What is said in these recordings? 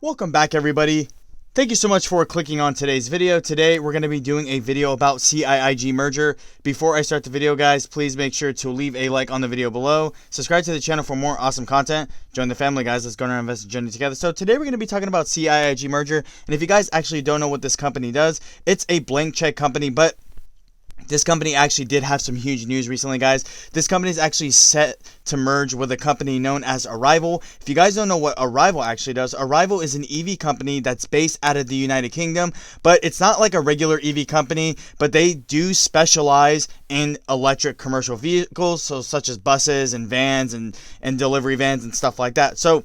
Welcome back, everybody. Thank you so much for clicking on today's video. Today we're going to be doing a video about CIIG merger. Before I start the video, guys, please make sure to leave a like on the video below. Subscribe to the channel for more awesome content. Join the family, guys. Let's go on our investment journey together. So today we're going to be talking about CIIG merger. And if you guys actually don't know what this company does, it's a blank check company, but this company actually did have some huge news recently, guys. This company is actually set to merge with a company known as Arrival. If you guys don't know what Arrival actually does, Arrival is an EV company that's based out of the United Kingdom, but it's not like a regular EV company, but they do specialize in electric commercial vehicles, so such as buses and vans and delivery vans and stuff like that. So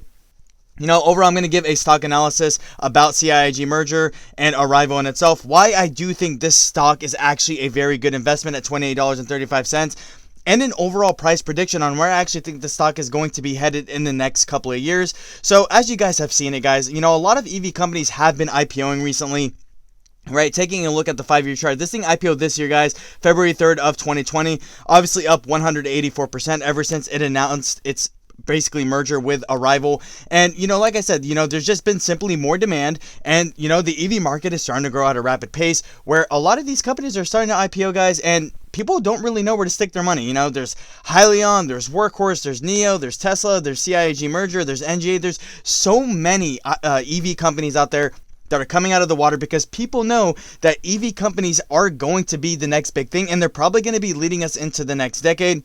overall, I'm going to give a stock analysis about CIIG merger and Arrival in itself, why I do think this stock is actually a very good investment at $28.35, and an overall price prediction on where I actually think the stock is going to be headed in the next couple of years. So as you guys have seen it, guys, a lot of EV companies have been IPOing recently. Right, taking a look at the 5-year chart, this thing IPO'd this year, guys, February 3rd of 2020, obviously up 184% ever since it announced its basically merger with Arrival. And like I said, there's just been simply more demand, and the EV market is starting to grow at a rapid pace, where a lot of these companies are starting to IPO, guys, and people don't really know where to stick their money. There's Hyliion, there's Workhorse, there's NIO, there's Tesla, there's CIIG merger, there's NGA. There's so many EV companies out there that are coming out of the water, because people know that EV companies are going to be the next big thing, and they're probably going to be leading us into the next decade.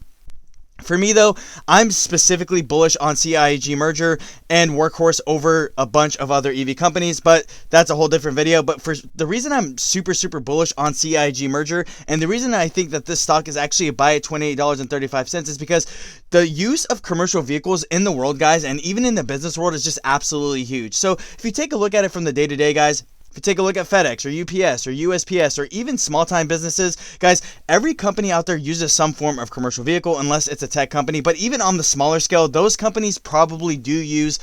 For me, though, I'm specifically bullish on CIIG merger and Workhorse over a bunch of other EV companies, but that's a whole different video. But for the reason I'm super bullish on CIIG merger, and the reason I think that this stock is actually a buy at $28.35, is because the use of commercial vehicles in the world, guys, and even in the business world, is just absolutely huge. So if you take a look at it from the day-to-day, guys, if you take a look at FedEx or UPS or USPS or even small-time businesses, guys, every company out there uses some form of commercial vehicle, unless it's a tech company. But even on the smaller scale, those companies probably do use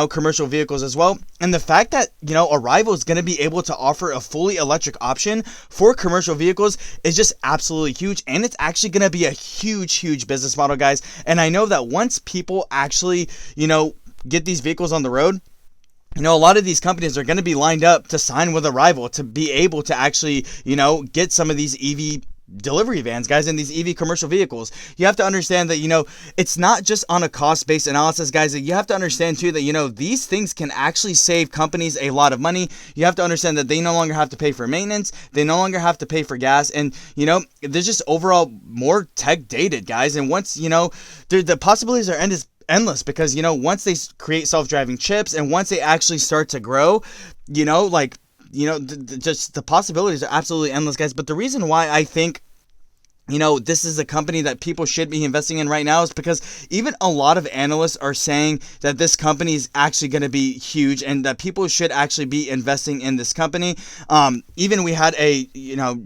commercial vehicles as well. And the fact that, Arrival is going to be able to offer a fully electric option for commercial vehicles is just absolutely huge. And it's actually going to be a huge business model, guys. And I know that once people actually, get these vehicles on the road, a lot of these companies are going to be lined up to sign with Arrival to be able to actually, get some of these EV delivery vans, guys, and these EV commercial vehicles. You have to understand that, it's not just on a cost-based analysis, guys. You have to understand, too, that, these things can actually save companies a lot of money. You have to understand that they no longer have to pay for maintenance. They no longer have to pay for gas. And, they're just overall more tech dated, guys. And once, the possibilities are endless, because once they create self-driving chips, and once they actually start to grow, just the possibilities are absolutely endless, guys. But the reason why I think this is a company that people should be investing in right now is because even a lot of analysts are saying that this company is actually going to be huge, and that people should actually be investing in this company. Even we had a,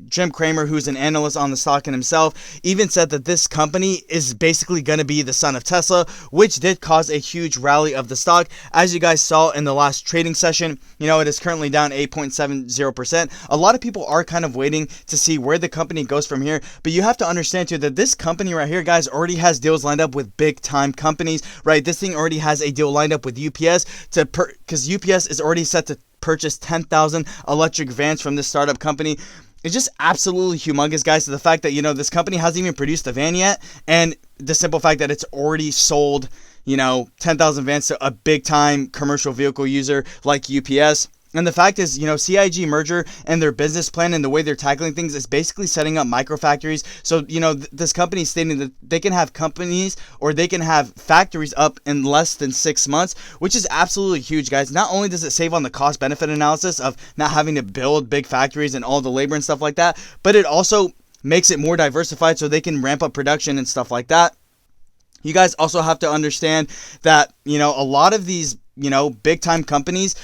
Jim Cramer, who's an analyst on the stock and himself, even said that this company is basically going to be the son of Tesla, which did cause a huge rally of the stock. As you guys saw in the last trading session, it is currently down 8.70%. A lot of people are kind of waiting to see where the company goes from here, but you have to understand too that this company right here, guys, already has deals lined up with big time companies, right? This thing already has a deal lined up with UPS because UPS is already set to purchase 10,000 electric vans from this startup company. It's just absolutely humongous, guys, to the fact that, this company hasn't even produced a van yet, and the simple fact that it's already sold, 10,000 vans to a big time commercial vehicle user like UPS. And the fact is, CIIG merger and their business plan and the way they're tackling things is basically setting up micro factories. So, this company is stating that they can have companies, or they can have factories up in less than 6 months, which is absolutely huge, guys. Not only does it save on the cost benefit analysis of not having to build big factories and all the labor and stuff like that, but it also makes it more diversified so they can ramp up production and stuff like that. You guys also have to understand that, a lot of these, big time companies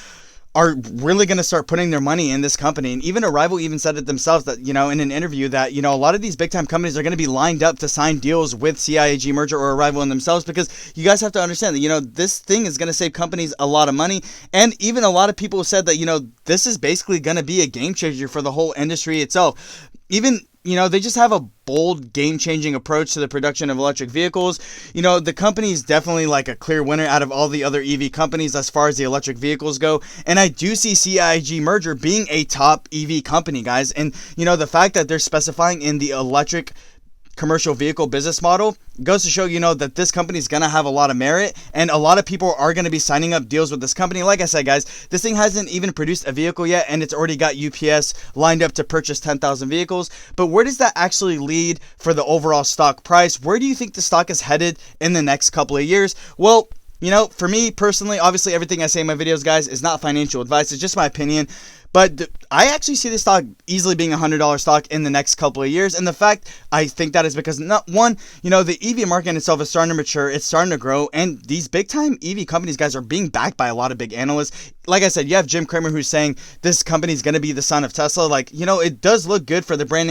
are really going to start putting their money in this company. And even Arrival even said it themselves that, in an interview that, a lot of these big time companies are going to be lined up to sign deals with CIIG merger or Arrival in themselves, because you guys have to understand that, this thing is going to save companies a lot of money. And even a lot of people said that, this is basically going to be a game changer for the whole industry itself. Even they just have a bold, game-changing approach to the production of electric vehicles. The company is definitely like a clear winner out of all the other EV companies as far as the electric vehicles go. And I do see CIIG Merger being a top EV company, guys. And, the fact that they're specifying in the electric commercial vehicle business model goes to show, that this company is going to have a lot of merit, and a lot of people are going to be signing up deals with this company. Like I said, guys, this thing hasn't even produced a vehicle yet, and it's already got UPS lined up to purchase 10,000 vehicles. But where does that actually lead for the overall stock price? Where do you think the stock is headed in the next couple of years? Well, for me personally, obviously everything I say in my videos, guys, is not financial advice. It's just my opinion. But I actually see this stock easily being a $100 stock in the next couple of years. And the fact I think that is because, the EV market in itself is starting to mature. It's starting to grow. And these big time EV companies, guys, are being backed by a lot of big analysts. Like I said, you have Jim Cramer who's saying this company is going to be the son of Tesla. It does look good for the brand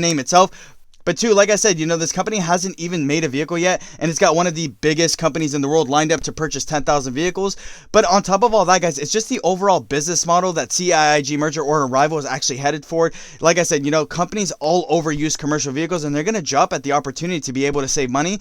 name itself. But two, like I said, this company hasn't even made a vehicle yet, and it's got one of the biggest companies in the world lined up to purchase 10,000 vehicles. But on top of all that, guys, it's just the overall business model that CIIG Merger or Arrival is actually headed for. Like I said, companies all over use commercial vehicles, and they're going to jump at the opportunity to be able to save money.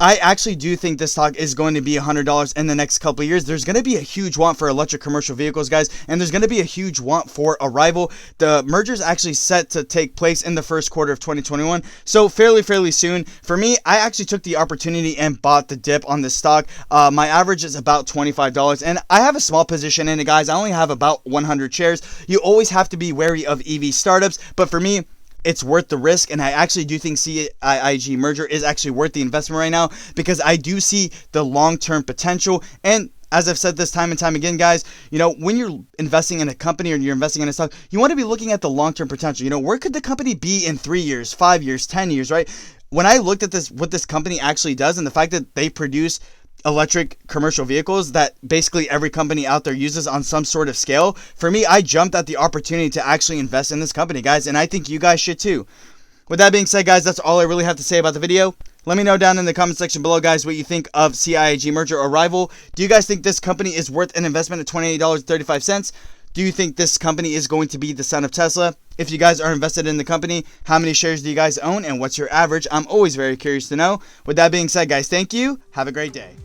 I actually do think this stock is going to be $100 in the next couple of years. There's going to be a huge want for electric commercial vehicles, guys, and there's going to be a huge want for Arrival. The merger is actually set to take place in the first quarter of 2021, so fairly soon. For me, I actually took the opportunity and bought the dip on this stock. My average is about $25, and I have a small position in it, guys. I only have about 100 shares. You always have to be wary of EV startups, but for me, it's worth the risk, and I actually do think CIIG Merger is actually worth the investment right now because I do see the long-term potential. And as I've said this time and time again, guys, when you're investing in a company or you're investing in a stock, you want to be looking at the long-term potential. Where could the company be in 3 years, 5 years, 10 years, right? When I looked at what this company actually does and the fact that they produce electric commercial vehicles that basically every company out there uses on some sort of scale, for me, I jumped at the opportunity to actually invest in this company, guys, and I think you guys should too. With that being said, guys, that's all I really have to say about the video. Let me know down in the comment section below, guys, what you think of CIIG Merger or Arrival. Do you guys think this company is worth an investment at $28.35? Do you think this company is going to be the son of Tesla? If you guys are invested in the company, how many shares do you guys own and what's your average? I'm always very curious to know. With that being said, guys, thank you. Have a great day.